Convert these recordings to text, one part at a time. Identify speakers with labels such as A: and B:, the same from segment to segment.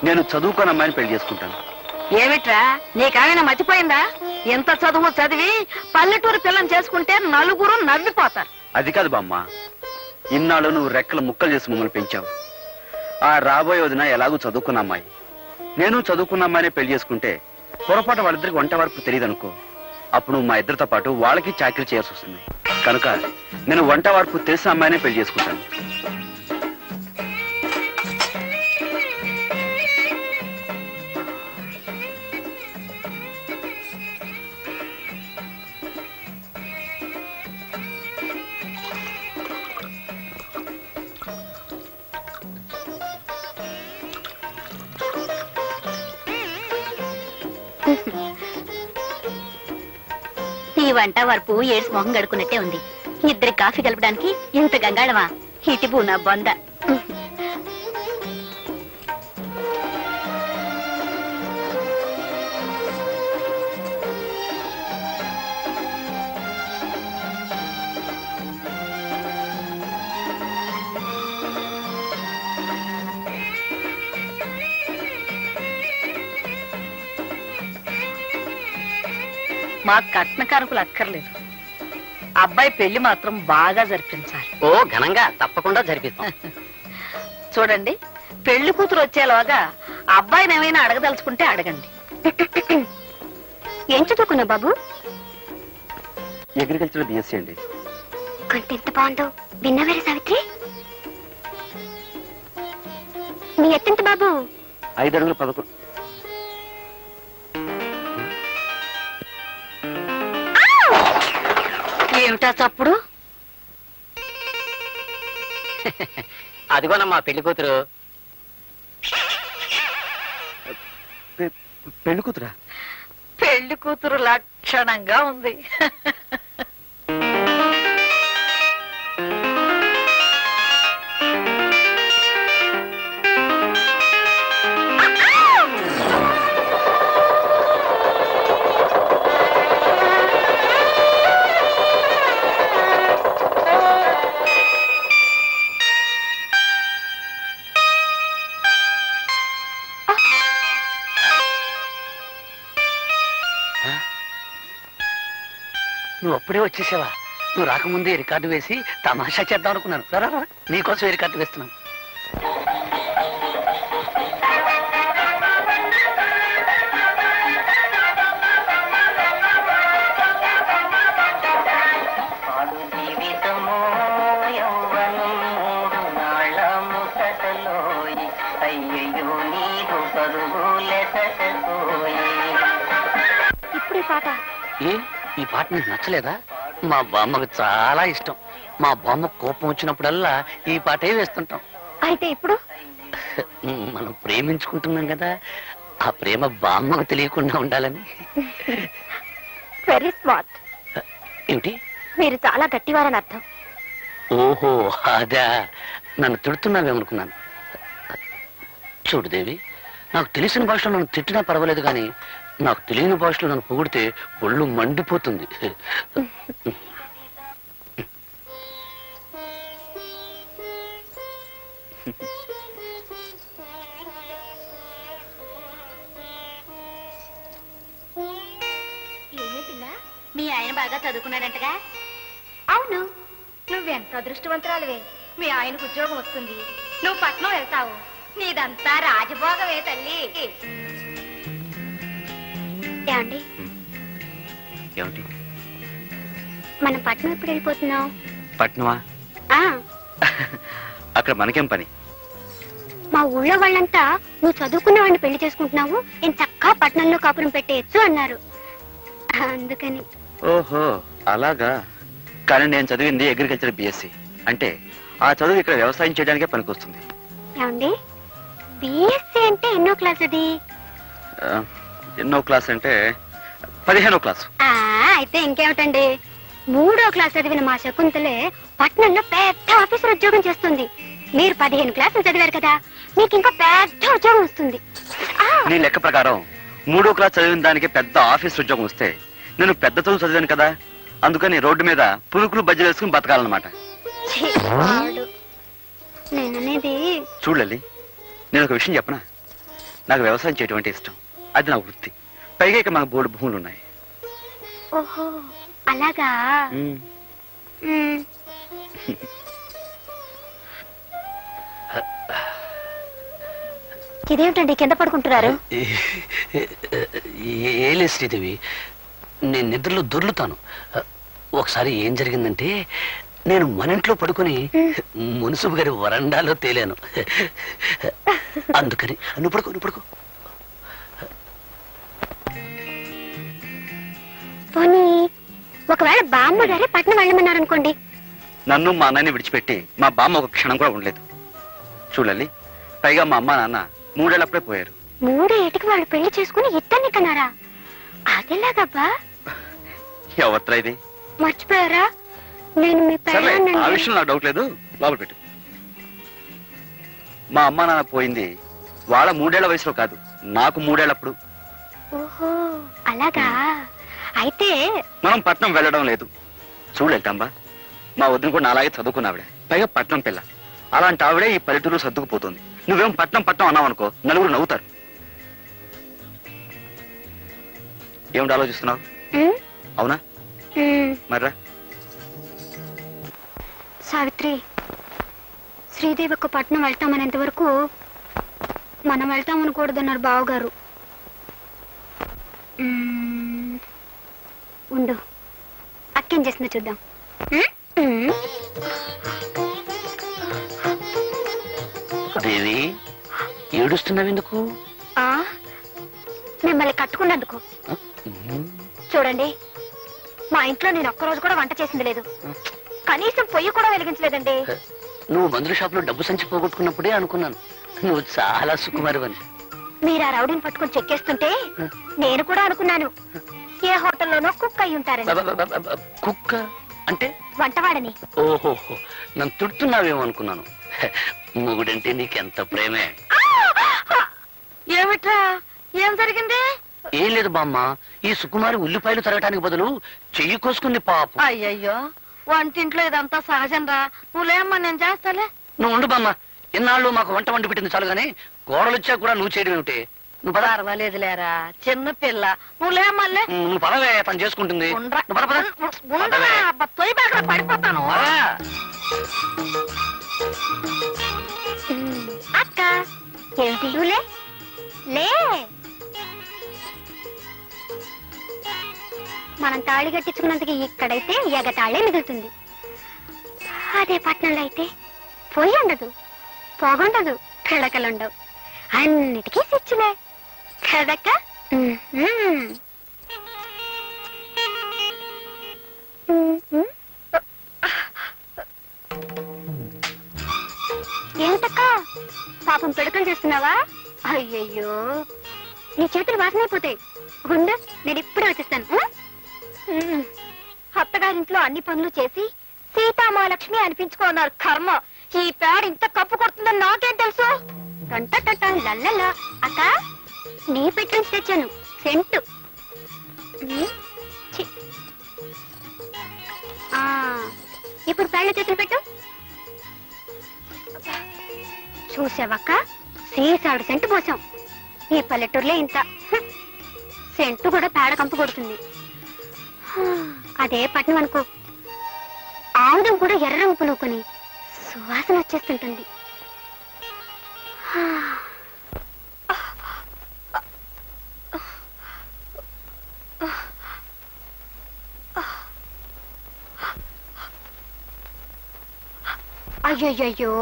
A: నేను చదువుకోని అమ్మాయిని పెళ్లి చేసుకుంటాను.
B: ఏమిట్రా నీకేమైనా మర్చిపోయిందా? ఎంత చదువు చదివి పల్లెటూరు పిల్లని చేసుకుంటే నలుగురు నవ్విపోతారు.
A: అది కాదు బామ్మ, ఇన్నాళ్ళు నువ్వు రెక్కలు ముక్కలు చేసి మమ్మల్ని పెంచావు. ఆ రాబోయే వదిన ఎలాగూ చదువుకున్న అమ్మాయి, నేను చదువుకున్న అమ్మాయిని పెళ్లి చేసుకుంటే పొరపాటు వాళ్ళిద్దరికి వంట వరకు తెలియదు అనుకో. అప్పుడు నువ్వు మా ఇద్దరితో పాటు వాళ్ళకి చాకరీ చేయాల్సి వస్తుంది. కనుక నేను వంట వరకు తెలిసిన అమ్మాయినే పెళ్లి చేసుకుంటాను.
C: ఈ వంట వరపు ఏడ్స్ మొహం గడుకున్నట్టే ఉంది. ఇద్దరి కాఫీ కలపడానికి ఇంత గంగాళమా? ఇటిపు నా బొంద.
B: మా కట్న కారకులు అక్కర్లేదు, అబ్బాయి పెళ్లి మాత్రం బాగా జరిపించాలి.
D: ఓ ఘనంగా తప్పకుండా జరిపిస్తాం.
B: చూడండి, పెళ్లి కూతురు వచ్చేలాగా అబ్బాయిని ఏమైనా అడగదలుచుకుంటే అడగండి.
C: ఏం చదువుకున్నా బాబు?
A: అగ్రికల్చర్ బిఎస్సీ అండి.
C: కొంత ఎంత బాగుందో విన్నవేరే సావిత్రి. మీ ఎత్తెంత బాబు?
A: 5 అడుగులు 11.
B: ఏమిటా చప్పుడు?
D: అదిగోనమ్మా పెళ్లి కూతురు.
A: పెళ్లి కూతురా?
B: పెళ్లి కూతురు లక్షణంగా ఉంది.
D: నువ్వు అప్పుడే వచ్చేసావా? నువ్వు రాకముందే రికార్డు వేసి తమాషా చేద్దాం అనుకున్నాను. రా, నీకోసం రికార్డు వేస్తున్నాను.
C: ఇప్పుడు పాట
D: ఈ పాట నీకు నచ్చలేదా? మా బామ్మకు చాలా ఇష్టం. మా బామ్మ కోపం వచ్చినప్పుడల్లా ఈ పాటే వేస్తుంటాం.
C: అయితే ఇప్పుడు
D: మనం ప్రేమించుకుంటున్నాం కదా, ఆ ప్రేమ బామ్మకు తెలియకుండా ఉండాలని.
C: Very smart.
D: ఏమిటి?
C: మీరు చాలా గట్టివారని అర్థం.
D: ఓహో అదా, నన్ను తిడుతున్నావేమనుకున్నాను. చూడు దేవి, నాకు తెలిసిన భాషలో నన్ను తిట్టినా పర్వాలేదు, కానీ నాకు తెలియని భాషలో నన్ను పొగిడితే ఒళ్ళు మండిపోతుంది.
C: మీ ఆయన బాగా చదువుకున్నాడంటగా? అవును. నువ్వెంత అదృష్టవంతురాలువే. మీ ఆయనకు ఉద్యోగం వస్తుంది, నువ్వు పట్నం వెళ్తావు. నీదంతా రాజభోగమే తల్లి. ఏమండి,
A: ఏమిటి?
C: మనం పట్నం ఎప్పుడు వెళ్ళిపోతున్నావు?
A: పట్నమా? అక్కడ మనకేం పని?
C: మా ఊళ్ళో వాళ్ళంతా నువ్వు చదువుకున్న వాడిని పెళ్లి చేసుకుంటున్నావు, నేను చక్కగా పట్నంలో కాపురం పెట్టేయచ్చు అన్నారు. అందుకని.
A: ఓహో అలాగా. కానీ నేను చదివింది అగ్రికల్చర్ బిఎస్సీ. అంటే ఆ చదువు ఇక్కడ వ్యవసాయం చేయడానికే పనికొస్తుంది.
C: ఏమండి, బిఎస్సీ అంటే ఎన్నో క్లాస్ అది?
A: ఎన్నో క్లాస్ అంటే 15వ క్లాస్.
C: అయితే ఇంకేమిటండి, 3వ క్లాస్ చదివిన మా శకుంతలే పట్నంలో పెద్ద ఆఫీసర్ ఉద్యోగం చేస్తుంది. మీరు 15 క్లాసులు చదివారు కదా, మీకు ఇంకా పెద్ద ఉద్యోగం వస్తుంది.
A: నీ లెక్క ప్రకారం 3వ క్లాస్ చదివిన దానికి పెద్ద ఆఫీసర్ ఉద్యోగం వస్తే నేను పెద్ద చదువు చదివాను కదా, అందుకని రోడ్డు మీద పురుకులు బజ్జలు వేసుకుని బతకాలన్నమాట.
C: నేననేది
A: చూడలే, నేను ఒక విషయం చెప్పనా? నాకు వ్యవసాయం చేయడం అంటే ఇష్టం. అది నా వృత్తి. పైగా ఇక మాకు బోర్డు భూములు ఉన్నాయి.
C: ఓహో అలాగా.
A: ఉమ్.
C: మ్మ్. ఇదేమిటండి కింద పడుకుంటున్నారు?
D: ఏలే శ్రీదేవి, నేను నిద్రలో దొర్లుతాను. ఒకసారి ఏం జరిగిందంటే నేను మన ఇంట్లో పడుకుని మున్సిపు గారి వరండాలో తేలాను. అందుకని నువ్వు పడుకో, నువ్వు పడుకో.
C: పోనీ ఒకవేళ బామ్మ గారే పట్నం వెళ్ళమన్నారనుకోండి.
A: నన్ను మా అన్నయ్యని విడిచిపెట్టి మా బామ్మ ఒక క్షణం కూడా ఉండలేదు. చూడాలి, పైగా మా అమ్మ నాన్న 3 ఏళ్ళప్పుడే పోయారు.
C: 3 ఏటికి వాళ్ళు పెళ్లి చేసుకుని ఇద్దరిని కన్నారా? అదేలాగబ్బా,
A: ఎవత్రా ఇది?
C: మర్చిపోయారా? నేను మీ
A: సరే, ఆ
C: పెళ్ళాన్నండి.
A: విషయం నాకు డౌట్ లేదు. లోపల పెట్టు. మా అమ్మ నాన్న పోయింది వాళ్ళ 3 ఏళ్ల వయసులో కాదు, నాకు 3 ఏళ్ళప్పుడు.
C: ఓహో అలాగా. అయితే
A: మనం పట్నం వెళ్ళడం లేదు. చూడలేటంబా, మా వదిన కూడా నాలాగే చదువుకున్న ఆవిడ, పైగా పట్నం పిల్ల. అలాంటి ఆవిడే ఈ పల్లెటూరు సర్దుకుపోతుంది. నువ్వేం పట్నం పట్నం అన్నావు అనుకో, నలుగురు నవ్వుతారు. ఏమిటి ఆలోచిస్తున్నావు?
C: మ్మ్?
A: అవునా?
C: మ్మ్.
A: మర్రా.
C: సావిత్రి, శ్రీదేవి ఒక పట్నం వెళ్తామనేంత వరకు మనం వెళ్తామనకూడదన్నారు బావగారు. మ్మ్. ఉండు, అక్కేం చేస్తుందో చూద్దాం. మ్మ్.
D: దేవి, ఏడుస్తున్నావు ఎందుకు?
C: ఆ, మిమ్మల్ని కట్టుకున్నందుకు. చూడండి, మా ఇంట్లో నేను ఒక్కరోజు కూడా వంట చేసింది లేదు, కనీసం పొయ్యి కూడా వెలిగించలేదండి.
D: నువ్వు మందుల షాప్ లో డబ్బు సంచి పోగొట్టుకున్నప్పుడే అనుకున్నాను నువ్వు చాలా సుకుమారువని.
C: మీరు ఆ రౌడీని పట్టుకొని చెక్కేస్తుంటే నేను కూడా అనుకున్నాను, ఏ హోటల్లోనో కుక్ అయి ఉంటారని.
D: కుక్క అంటే?
C: వంటవాడని.
D: ఓహో, నన్ను తిడుతున్నావేమో అనుకున్నాను. మొగుడంటే నీకెంత ప్రేమే.
B: ఏమిట్రా, ఏం జరిగింది?
D: ఏం లేదు బామ్మ, ఈ సుకుమారి ఉల్లిపాయలు తరగటానికి బదులు చెయ్యి కోసుకుంది పాపం.
B: అయ్యయ్యో, వంటింట్లో ఇదంతా సహజం రా. నువ్వులేమ్మా, నేను చేస్తాలే.
D: నువ్వు ఉండు బామ్మ, ఇన్నాళ్ళు మాకు వంట వండి పెట్టింది చాలు గానీ కోడలు వచ్చా కూడా నువ్వు చేయడం ఏమిటి? నువ్వు పద.
B: పర్వాలేదులేరా, చిన్న పిల్ల. నువ్వులేమ్మల్లే.
D: నువ్వు పదవే, తను చేసుకుంటుంది. నువ్వు పద, పద.
B: ఉండరా, తొయ్యి బాగా పడిపోతాను.
D: పద.
C: అక్క ఏమిటి? నువ్వులే లే. మనం తాళి కట్టించుకున్నందుకు ఇక్కడైతే ఎగతాళే మిగులుతుంది. అదే పట్నంలో అయితే పొయ్యి ఉండదు, పొగుండదు, పిడకలుండవు, అన్నిటికీ స్విచ్లే కదక్క. ఏమిటక్క పాపం పిడకలు చేస్తున్నావా? అయ్యయ్యో, నీ చేతులు వాసనైపోతాయి. ఉండు, నేను ఇప్పుడే వచ్చేస్తాను. అత్తగారింట్లో అన్ని పనులు చేసి సీతామహాలక్ష్మి అనిపించుకున్నారు. కర్మ, ఈ పేడ ఇంత కప్పు కొడుతుందని నాకేం తెలుసు? టంట లల్లలా. అక్క, నీ పెట్టి నుంచి తెచ్చాను సెంటు. ఛీ. ఆ, ఇప్పుడు పేడ చేతులు పెట్టు. చూసావక్క, సీసాడు సెంటు పోసాం. ఈ పల్లెటూరులో ఇంత సెంటు కూడా పేడ కంపు కొడుతుంది. అదే పట్నం అనుకో, ఆముదం కూడా ఎర్ర రంగు పులుకొని సువాసన వచ్చేస్తుంటుంది. అయ్యయ్యో,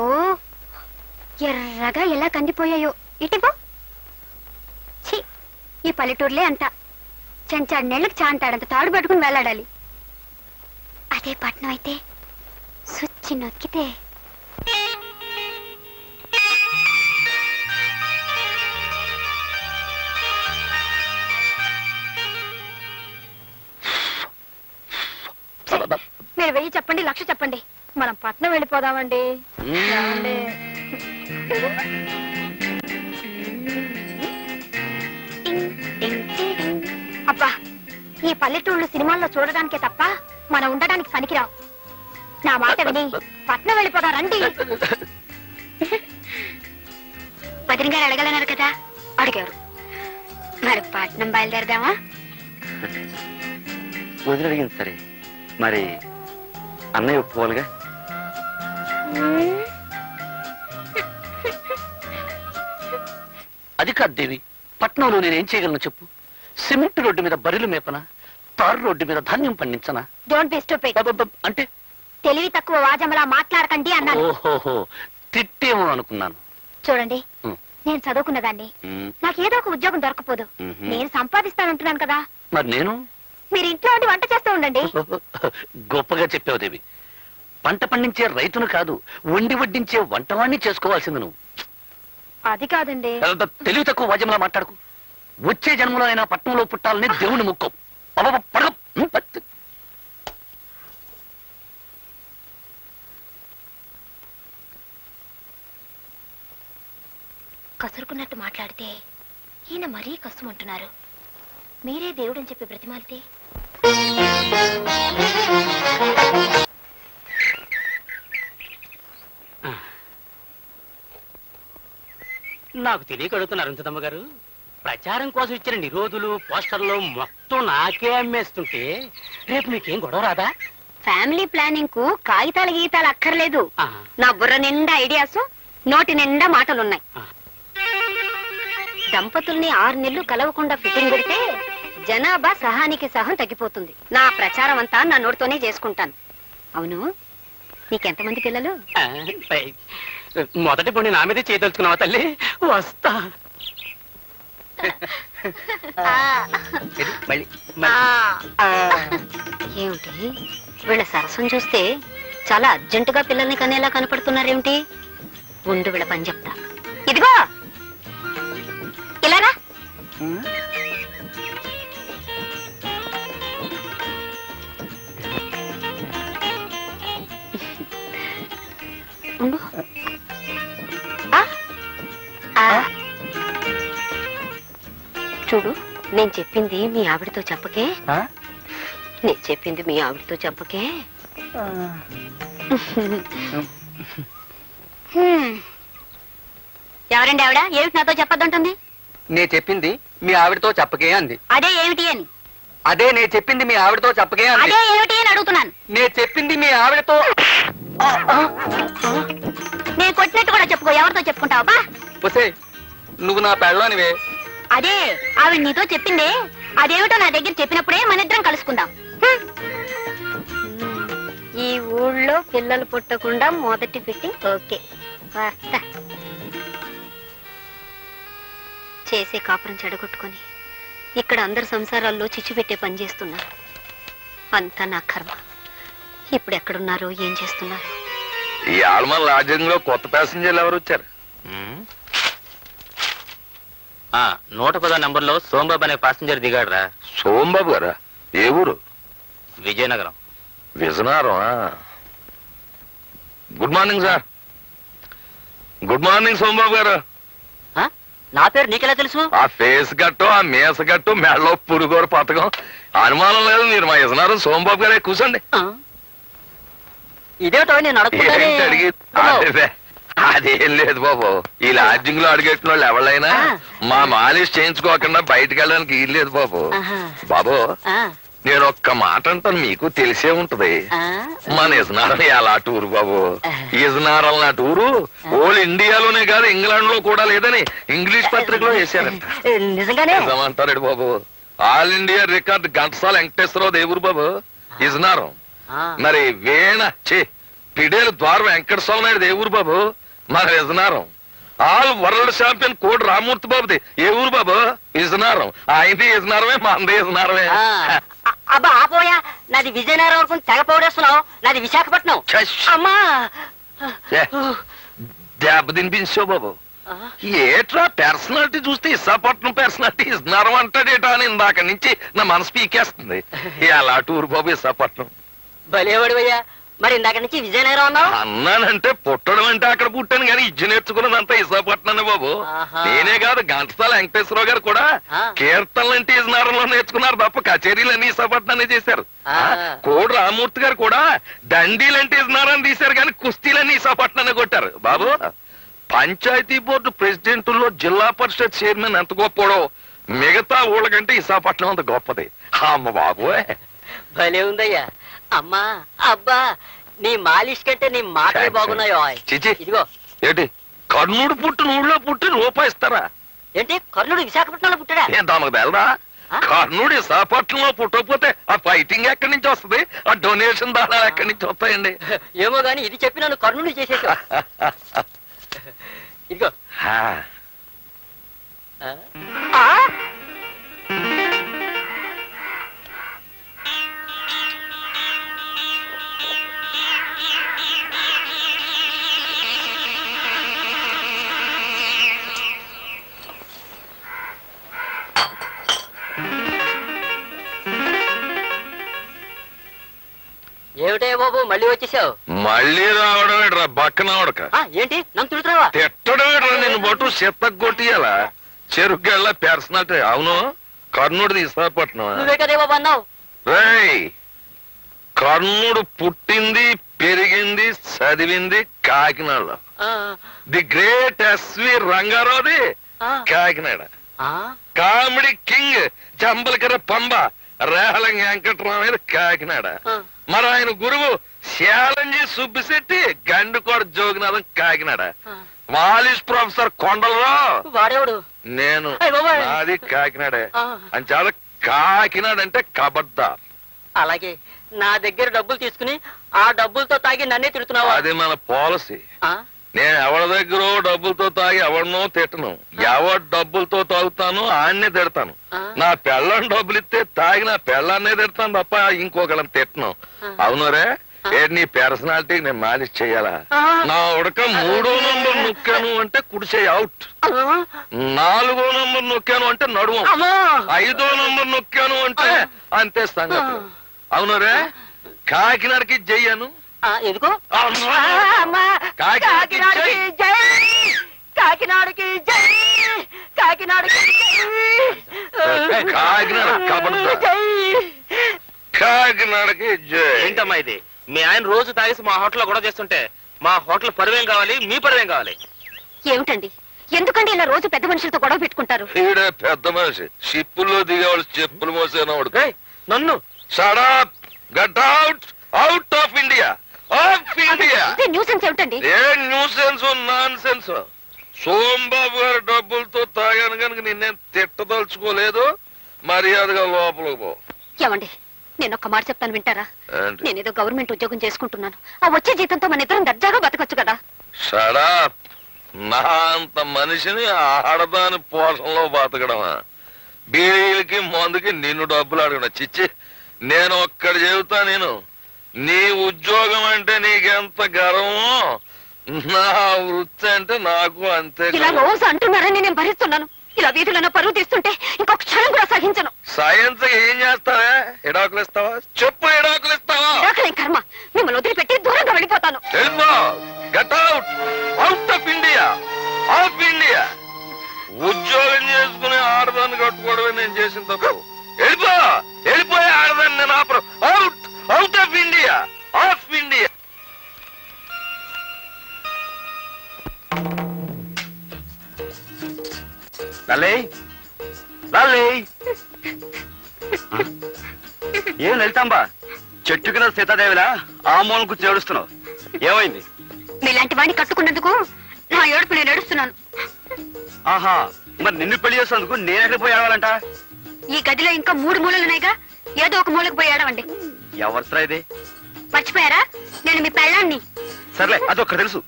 C: ఎర్రగా ఎలా కందిపోయాయో. ఇటిపో. ఛీ, ఈ పల్లెటూరులే అంట. చెంచాడు నెళ్ళకి చాంతాడంత తాడు పట్టుకుని వెళ్ళాడాలి. అదే పట్నం అయితే సుచ్చి నొక్కితే. మీరు 1000 చెప్పండి, 1,00,000 చెప్పండి, మనం పట్నం వెళ్ళిపోదామండి. ఏమండి? అబ్బా, ఈ పల్లెటూళ్ళు సినిమాల్లో చూడడానికే తప్ప మనం ఉండడానికి పనికిరావు. నా మాట విని పట్నం వెళ్ళిపోదా రండి. వదిన గారు అడగలన్నారు కదా, అడిగారు. మరి పట్నం బయలుదేరదామా?
A: వదిలి అడిగింది సరే, మరి అన్నయ్య ఒప్పుకోవాలిగా.
D: అది కాదు దేవి, పట్నంలో నేనేం చేయగలను చెప్పు? సిమెంట్ రోడ్డు మీద బరిలు మేపనా, తారు రోడ్డు మీద ధాన్యం పండించనా?
C: Don't be stupid.
D: అంటే
C: తెలివి తక్కువ వాజమ్మలా మాట్లాడకండి అన్నాను.
D: ఓహోహో, తిట్టేమో అనుకున్నాను.
C: చూడండి,
D: ఉమ్.
C: నేను చదువుకున్నదాన్ని.
D: ఉమ్,
C: నాకు ఏదో ఒక ఉద్యోగం దొరకపోదు.
D: మ్హూ.
C: నేను సంపాదిస్తానంటున్నాను కదా.
D: మరి నేను
C: మీరు ఇంట్లో ఉండి వంట చేస్తూ ఉండండి.
D: గొప్పగా చెప్పావు దేవి. పంట పండించే రైతును కాదు, వండి వడ్డించే వంటవాణ్ణి చేసుకోవాల్సింది నువ్వు.
C: అది కాదండి.
D: తెలివి తక్కువ వాద్యంలా మాట్లాడుకు. వచ్చే జన్మలో అయినా పట్నంలో పుట్టాలని దేవుని ముక్కం.
C: కసురుకున్నట్టు మాట్లాడితే ఈయన మరీ కష్టమంటున్నారు. మీరే దేవుడని చెప్పి బ్రతిమాలితే.
E: నాకు తెలియక అడుగుతున్నారు అరుంధతమ్మ గారు. ప్రచారం కోసం ఇచ్చిన నిరోధులు పోస్టర్లు మొత్తం నాకే అమ్మేస్తుంటే రేపు మీకేం గొడవ రాదా?
C: ఫ్యామిలీ ప్లానింగ్ కు కాగితాలు గీతాలు అక్కర్లేదు.
E: ఆ,
C: నా బుర్ర నిండా ఐడియాస్, నోటి నిండా మాటలున్నాయి.
E: ఆ.
C: దంపతుల్ని 6 నెలలు కలవకుండా ఫిట్టింగ్ పెడితే జనాభా సహానికి సహం తగ్గిపోతుంది. నా ప్రచారం అంతా నా నోటితోనే చేసుకుంటాను. అవును, నీకెంతమంది పిల్లలు?
E: ఆ, మొదటి పొండి నా మీదే చేయదలుచుకున్నావా తల్లి? వస్తా.
C: ఏమిటి వీళ్ళ సరసం చూస్తే చాలా అర్జెంటుగా పిల్లల్ని కనేలా కనపడుతున్నారేమిటి? ఉండు వీళ్ళ పని చెప్తా. ఇదిగో ఇలారా. ఉండు. ఆ? ఆ. చూడు, నేను చెప్పింది మీ ఆవిడతో చెప్పకే. నేను చెప్పింది మీ ఆవిడతో చెప్పకే. ఎవరండి ఆవిడ? ఏమిటి నాతో చెప్పొద్దంటుంది?
F: నే చెప్పింది మీ ఆవిడతో చెప్పకే అంది.
C: అదే ఏమిటి అని.
F: అదే నే చెప్పింది మీ ఆవిడతో చెప్పకే అంది.
C: అదే ఏమిటి అని అడుగుతున్నాను.
F: నే చెప్పింది మీ ఆవిడతో.
C: నేను కొట్టినట్టు కూడా చెప్పుకో. ఎవరితో చెప్పుకుంటావా?
F: ఒసే, నువ్వు నా పెళ్ళానివే.
C: అదే ఆవిడ నీతో చెప్పిందే. అదేమిటో నా దగ్గర చెప్పినప్పుడే మన ఇద్దరం కలుసుకుందాం. ఈ ఊళ్ళో పిల్లలు పుట్టకుండా మొదటి ఫిట్టింగ్ ఓకే. వస్తా. చేసే కాపురం చెడగొట్టుకొని ఇక్కడ అందరు సంసారాల్లో చిచ్చు పెట్టే పని చేస్తున్నా. అంతా నా కర్మ. ఇప్పుడు ఎక్కడున్నారో ఏం చేస్తున్నారు?
G: ఈ ఆల్మన్ లాడ్జింగ్ లో కొత్త ప్యాసింజర్లు ఎవరు వచ్చారు?
E: 110 నంబర్లో సోంబాబు అనే పాసింజర్ దిగాడురా.
G: సోంబాబు గారా? ఏ ఊరు?
E: Vizianagaram.
G: Vizianagaram. Good morning sir. Good morning Sombabu గారు.
E: నా పేరు నీకెలా తెలుసు?
G: ఆ ఫేస్ గట్టు, ఆ మీస గట్టు, మెడలో పురుగోరు పథకం అనుమానం లేదు. మీరు మా విజయనగరం సోంబాబు గారే. కూర్చోండి.
E: ఇదేటో నేను
G: ఏంటి అడిగి? అదేం లేదు బాబు. ఈ లాడ్జింగ్ లో అడిగెట్టిన వాళ్ళు ఎవరైనా మా మాలిష్ చేయించుకోకుండా బయటకు వెళ్ళడానికి వీలు లేదు బాబు. బాబు, నేను ఒక్క మాట అంటాను, మీకు తెలిసే ఉంటది. మన ఇజనారం ఎలా టూరు బాబు. ఇజనారం నా టూరు ఓల్ ఇండియాలోనే కాదు, ఇంగ్లాండ్ లో కూడా లేదని ఇంగ్లీష్ పత్రికలో వేశారంట. నిజమంటారు బాబు. All India record Ghantasala Venkateswararao దేవురు బాబు ఇజనారం. మరి వేణ పిడేలు ద్వార వెంకటస్వామి నాయుడు దేవురు బాబు మన విజనారం. ఆల్ వరల్డ్ ఛాంపియన్ కోడి రామూర్తి బాబుది ఏ ఊరు బాబు? విజనారం. ఆయనది విజనారమే, మంది విజనారమే.
B: అబ్బా ఆపోయా, నాది విజయనగరం వరకు తెగ పౌడేస్తున్నావు. నాది విశాఖపట్నం. అమ్మా
G: దెబ్బ తినిపించావు బాబు. ఏట్రా పర్సనాలిటీ చూస్తే విశాఖపట్నం పర్సనాలిటీ విజనారం అంటాడేటా అని ఇందాక నుంచి నా మనసు పీకేస్తుంది. ఎలా టూరు బాబు విశాఖపట్నం.
B: భలేవాడివయ్యా. మరి ఇందాక నుంచి విజయనగరం అన్నావు.
G: అన్నానంటే పుట్టడం అంటే అక్కడ పుట్టాను కానీ ఇజ్జు నేర్చుకున్నదంతా విశాఖపట్నం బాబు. నేనే కాదు, ఘంటసాల వెంకటేశ్వరరావు గారు కూడా కీర్తనలు అంటే విజయనగరంలో నేర్చుకున్నారు తప్ప కచేరీలన్నీ విశాఖపట్నాన్ని చేశారు. కోడి రామూర్తి గారు కూడా దండీలంటే విజయనగరం తీశారు కానీ కుస్తీలన్నీ విశాఖపట్నాన్ని కొట్టారు బాబు. పంచాయతీ బోర్డు ప్రెసిడెంట్లో జిల్లా పరిషత్ చైర్మన్ ఎంత గొప్పడో మిగతా ఊళ్ళకంటే విశాఖపట్నం అంత గొప్పది. అమ్మ బాబోయ్,
E: భలే ఉందయ్యా. అమ్మా అబ్బా, నీ మాలిష్ కంటే నీ మాటలే బాగున్నాయో.
G: చిచి,
E: ఇదిగో.
G: ఏంటి కర్ణుడు పుట్టిన ఊళ్ళో పుట్టి రూపాయి ఇస్తారా?
E: ఏంటి కర్ణుడు విశాఖపట్నంలో పుట్టాడా?
G: ఏం తమకు తెలదా? కర్ణుడు విశాఖపట్నంలో పుట్టకపోతే ఆ ఫైటింగ్ ఎక్కడి నుంచి వస్తుంది? ఆ డొనేషన్ దానాలు ఎక్కడి నుంచి వస్తాయండి?
E: ఏమో గాని ఇది చెప్పి నన్ను కర్ణుడు చేసేసా. ఇదిగో.
G: హా.
E: ఆ? ఏమిటే బాబు మళ్ళీ వచ్చేసావు?
G: మళ్ళీ రావడం ఏంట్రా బక్కన ఉడక?
E: ఏంటి నన్ను తిడుతున్నావా?
G: తిట్టడం ఏంట్రా? నిన్ను బొట్టు చెత్తకు కొట్టియాలా? చెరుగ్గళ్ళ పర్సనాలిటీ. అవును, కర్ణుడిది విశాఖపట్నం.
E: నువ్వే కదే బాబు అన్నావు.
G: రేయ్, కర్ణుడు పుట్టింది పెరిగింది చదివింది కాకినాడలో. ది గ్రేట్ ఎస్వి రంగారావుది కాకినాడ. కామెడీ కింగ్ చంబలకర పంబ రేహలం వెంకటరామయ్య కాకినాడ. మరి ఆయన గురువు శాలంజీ సుబ్బిశెట్టి గండుకోట జోగినాథం కాకినాడ. మాలిష్ ప్రొఫెసర్ కొండలరావు
E: వాడేవాడు
G: నేను, నాది కాకినాడే. అని చాలా కాకినాడ అంటే కబడ్దార్.
E: అలాగే నా దగ్గర డబ్బులు తీసుకుని ఆ డబ్బులతో తాగి నన్నే తిడుతున్నావా?
G: అది మన పాలసీ. నేను ఎవరి దగ్గర డబ్బులతో తాగి ఎవరినో తిట్టను. ఎవరి డబ్బులతో తాగుతాను ఆన్నే తిడతాను. నా పెళ్ళం డబ్బులు ఇస్తే తాగి నా పెళ్ళాన్నే తిడతాను తప్ప ఇంకొకళ్ళని తిట్టను. అవునరే, నీ పర్సనాలిటీ నేను మాలిష్ చెయ్యాలా? నా ఉడక 3వ నంబర్ నొక్కాను అంటే కుడిచేయి అవుట్. 4వ నంబర్ నొక్కాను అంటే నడుము. 5వ నంబర్ నొక్కాను అంటే అంతే సంగతి. అవునరే, కాకినాడకి జయ్యాను.
E: ఎందుకు?
G: కాకినాడకి
E: జై, కాకినాడకి జై, కాకినాడకి
G: కాకినాడ కబడ్దార్. కాకినాడకి జై.
A: ఏంటమ్మా ఇది? మీ ఆయన రోజు తాగేసి మా హోటల్లో గొడవ చేస్తుంటే మా హోటల్ పరువేం కావాలి, మీ పరువేం కావాలి?
C: ఏమిటండి, ఎందుకండి ఇలా రోజు పెద్ద మనుషులతో గొడవ పెట్టుకుంటారు?
G: ఈడే పెద్ద మనిషి, షిప్పుల్లో దిగేవాళ్ళు చెప్పులు మోసేనవాడు.
A: నన్ను
G: shut up, get out, out of India, of India.
C: Nuisance ఏమిటండి?
G: ఏ న్యూసెన్స్ నాన్ సెన్స్? సోంబాబు గారి డబ్బులతో తాగాను కనుక నిన్నేం తిట్టదలుచుకోలేదు. మర్యాదగా లోపలికి పో.
C: ఏమండి, నేను ఒక్క మాట చెప్తాను, వింటారా?
G: ఏంటి?
C: నేనేదో గవర్నమెంట్ ఉద్యోగం చేసుకుంటున్నాను. ఆ వచ్చే జీతంతో మన ఇద్దరం దర్జాగా బతకొచ్చు కదా.
G: Shut up. నా అంత మనిషిని ఆడదాని పోషణలో బతకడమా? బీడీలకి మందుకి నిన్ను డబ్బులు అడగడం చిచ్చి. నేను ఒక్కడి చెబుతా, నేను నీ ఉద్యోగం అంటే నీకెంత గర్వమో నా వృత్తి అంటే నాకు అంతే.
C: ఇలా రోజు అంటున్నారని నేను భరిస్తున్నాను. ఇలా వీధులను పరువు తీస్తుంటే ఇంకొక క్షణం కూడా సహించను.
G: సైన్స్ ఏం చేస్తావా? ఎడాకులు ఇస్తావా? చెప్పు, ఎడాకులు ఇస్తావా?
C: నాకలేం కర్మ, మిమ్మల్ని వదిలిపెట్టి దూరంగా వెళ్ళిపోతాను.
G: వెళ్ళిపో. Get out, out of India, of India. ఉద్యోగం చేసుకుని ఆడదాన్ని కట్టుకోవడమే నేను చేసిన తప్పు. వెళ్ళిపో, వెళ్ళిపోయే ఆడదాన్ని నేను ఆపరు. Out, out of India, of India.
A: లల్లే, లల్లే. ఏం వెళ్తాంబా? చెట్టు కింద సీతాదేవిలా ఆ మూలం కూర్చొని ఏడుస్తున్నావు. ఏమైంది?
C: మీలాంటి వాడిని కట్టుకున్నందుకు నా ఏడుపు నేను ఏడుస్తున్నాను.
A: ఆహా, మరి నిన్ను పెళ్లి చేసినందుకు నేను ఎక్కడికి పోయి ఏడవాలంట?
C: ఈ గదిలో ఇంకా 3 మూలలున్నాయిగా, ఏదో ఒక మూలకు పోయి ఏడవండి.
A: ఎవరిరా ఇది?
C: మర్చిపోయారా? నేను మీ పెళ్ళాన్ని.
A: సర్లే, అదొక్కటి తెలుసు.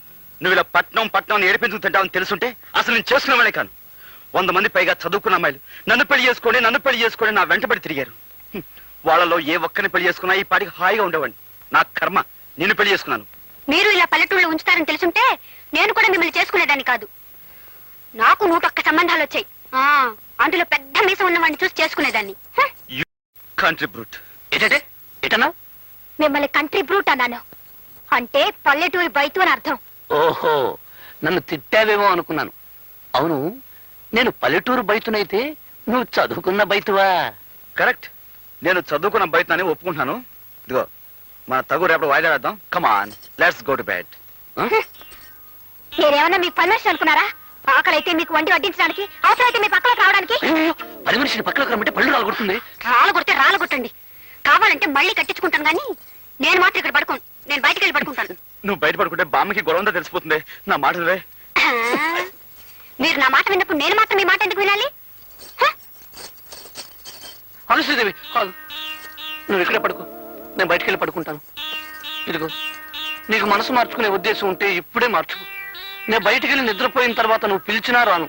A: నువ్వు ఇలా పట్నం ఏడిపించుకు తింటావని తెలుసుంటే అసలు నేను చేసుకునేవాడే కాను. 100 మంది పైగా చదువుకున్న అమ్మాయిలు నన్ను పెళ్లి చేసుకొని నా వెంటబడి తిరిగారు. వాళ్ళలో ఏ ఒక్కరిని పెళ్లి చేసుకున్నా ఈ పాటికి హాయిగా ఉండేవాడిని. నా కర్మ, నిన్ను పెళ్లి చేసుకున్నాను.
C: మీరు ఇలా పల్లెటూళ్ళు ఉంచుతారని తెలుసుంటే నేను కూడా మిమ్మల్ని చేసుకునేదాన్ని కాదు. నాకు 101 సంబంధాలు వచ్చాయి. అందులో పెద్ద మీసం ఉన్నవాడిని చూసి చేసుకునేదాన్ని.
A: Country brute.
D: ఏంటంటే ఎటన్నా?
C: మిమ్మల్ని కంట్రీ బ్రూట్ అన్నాను. అంటే పల్లెటూరి బైతు అని అర్థం.
D: ఓహో, నన్ను తిట్టావేమో అనుకున్నాను. అవును, నేను పల్లెటూరు బయతునైతే నువ్వు చదువుకున్న బయతువా?
A: కరెక్ట్, నేను చదువుకున్న బయటని ఒప్పుకుంటున్నాను. ఇదిగో, మన తగు రేపు వాయిదా వేద్దాం. కమాన్, లెట్స్ గో టు బెడ్.
C: నేనేమన్నా మీకు పర్మిషన్ అనుకున్నారా? ఆకలైతే మీకు వండి వడ్డించడానికి, అవసరమైతే మీ పక్కలకు రావడానికి.
D: అయ్యో, పని మనిషిని పక్కలకు రమ్మంటే పళ్ళు రాలగొడుతుంది.
C: రాలగొట్టండి. కావాలంటే మళ్ళీ కట్టించుకుంటాను కానీ నేను మాత్రం ఇక్కడ పడుకోను. నేను బయటికి వెళ్ళి పడుకుంటాను.
A: నువ్వు బయట పడుకుంటే బామ్మకి గొడవ ఉందో తెలిసిపోతుంది. నా మాట వినవే?
C: మీరు నా మాట విన్నప్పుడు నేను మాత్రం మీ మాట ఎందుకు వినాలి?
D: అవును శ్రీదేవి, కాదు, నువ్వు ఇక్కడే పడుకో, నేను బయటికి వెళ్ళి పడుకుంటాను. ఇదిగో, నీకు మనసు మార్చుకునే ఉద్దేశం ఉంటే ఇప్పుడే మార్చుకో. నేను బయటికి వెళ్ళి నిద్రపోయిన తర్వాత నువ్వు పిలిచినా రాను.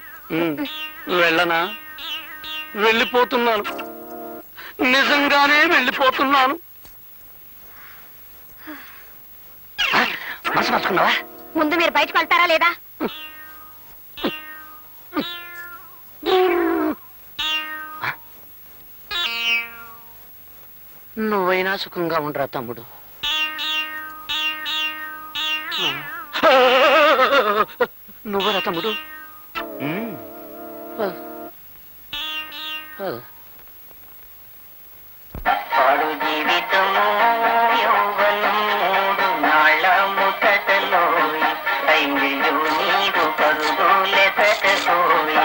D: వెళ్ళనా? వెళ్ళిపోతున్నాను, నిజంగానే వెళ్ళిపోతున్నాను. మనసు మార్చుకున్నావా?
C: ముందు మీరు బయటకు వెళ్తారా లేదా?
D: నువ్వైనా సుఖంగా ఉండరా తమ్ముడు. నువ్వరా తమ్ముడు?
H: పాడు జీవితము యౌవనం నాళ్ళ ముసటలో అయ్యో నీరు పరుగులెసటోయి.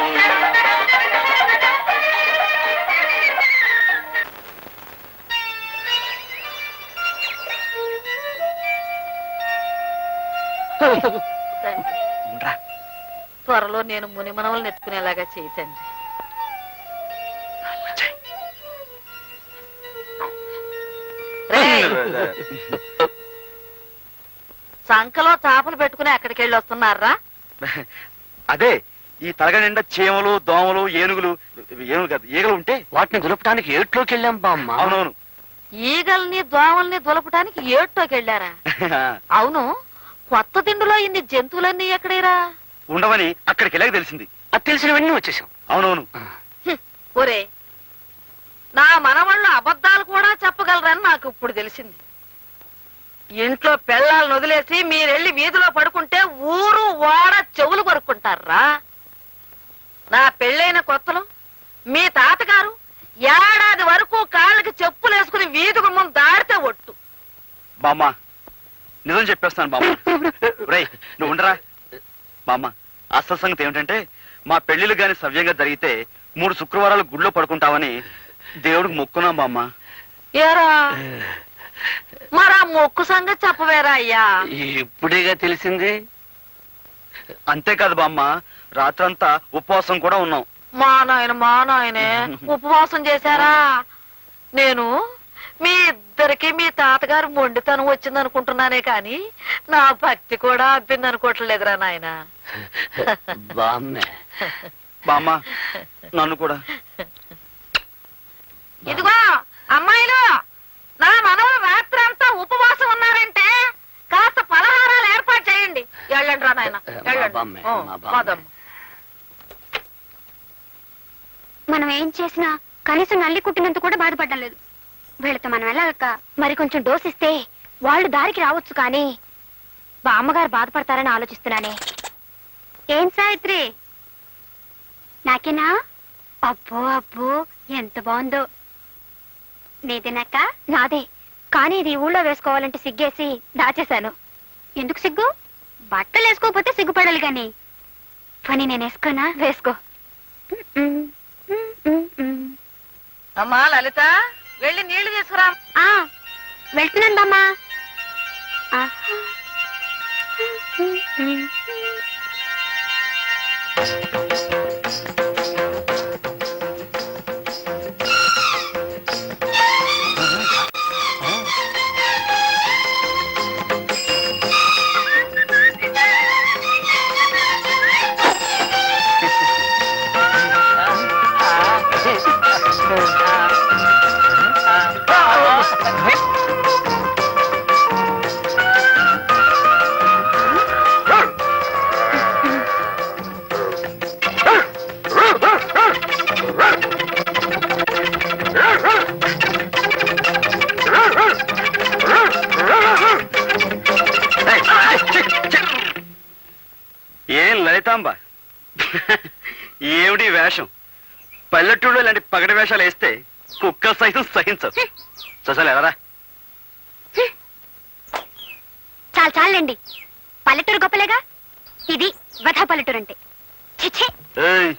B: త్వరలో నేను మునిమనవలు నెత్తుకునేలాగా చేయతండి. సంకలో చేపలు పెట్టుకుని ఎక్కడికి వెళ్ళి వస్తున్నారా?
A: అదే ఈ తలగ నిండా చీమలు, దోమలు, ఏనుగులు కాదు ఈగలు ఉంటే
D: వాటిని దులపడానికి ఏట్లోకి వెళ్ళాం బామ్మ.
A: అవునవును.
B: ఈగల్ని దోమల్ని దులపటానికి ఏటోకి వెళ్ళారా? అవును, కొత్త తిండిలో ఇన్ని జంతువులన్నీ ఎక్కడేరా?
A: ఉండవని అక్కడికి వెళ్ళాక తెలిసింది.
D: అది తెలిసినవన్నీ వచ్చేసాం.
A: అవునవును.
B: ఒరే, నా మనవాళ్ళు అబద్ధాలు కూడా చెప్పగలరని నాకు ఇప్పుడు తెలిసింది. ఇంట్లో పెళ్ళాలను వదిలేసి మీరెళ్ళి వీధిలో పడుకుంటే ఊరు వాడ చెవులు కొరుక్కుంటారా? నా పెళ్ళైన కొత్తలో మీ తాతగారు ఏడాది వరకు కాళ్ళకి చెప్పులు వేసుకుని వీధి గుమ్మం దాడితే ఒట్టు.
A: బామ్మ, నిజం చెప్పేస్తాను బామ్మ. రేయ్, నువ్వు ఉండరా బామ్మ. అసలు సంగతి ఏమిటంటే మా పెళ్లిళ్ళు గాని సవ్యంగా జరిగితే 3 శుక్రవారాలు గుడిలో పడుకుంటావని దేవుడికి మొక్కున్నాం బామ్మ.
B: ఏరా, మరా మొక్కు సంగతి చెప్పవేరా అయ్యా?
D: ఇప్పుడేగా తెలిసింది.
A: అంతేకాదు బామ్మ, రాత్రంతా ఉపవాసం కూడా ఉన్నాం.
B: మా నాయనే ఉపవాసం చేశారా? నేను మీ ఇద్దరికి మీ తాతగారు మొండితనం వచ్చింది అనుకుంటున్నానే కాని నా భక్తి కూడా అబ్బింది అనుకోవట్లేదురా నాయన.
A: బామ్మ, నన్ను కూడా.
B: ఇదిగో అమ్మాయిలు, నా మనవలు రాత్రి అంతా ఉపవాసం ఉన్నారంటే కాస్త పలహారాలు ఏర్పాటు చేయండి. వెళ్ళండి రా నాయన, వెళ్ళండి. పోదాం.
C: మనం ఏం చేసినా కనీసం నల్లి కుట్టినంత కూడా బాధపడడం లేదు. వీళ్ళతో మనం వెళ్ళాక మరి కొంచెం డోస్ ఇస్తే వాళ్ళు దారికి రావచ్చు. కానీ బామ్మగారు బాధపడతారని ఆలోచిస్తున్నానే. ఏం సావిత్రి, నాకేనా? అబ్బో అబ్బో, ఎంత బాగుందో. నీదేనాక? నాదే, కానీ ఇది ఊళ్ళో వేసుకోవాలంటే సిగ్గేసి దాచేశాను. ఎందుకు సిగ్గు? బట్టలు వేసుకోకపోతే సిగ్గుపడాలి గాని. పని నేను వేసుకోనా? వేసుకో.
B: అమ్మా లలిత, వెళ్ళి నీళ్లు తీసుకురా.
C: వెళ్తున్నాను బామ్మా.
A: ఏం లలితాంబ, ఏమిటి వేషం? పల్లెటూళ్ళు ఇలాంటి పగటి వేషాలు వేస్తే కుక్క సైతం సహించదు. ససలు ఎవరా?
C: చాలండి, పల్లెటూరు గొప్పలేగా. ఇది వధా పల్లెటూరు అంటే. ఛే
A: ఏయ్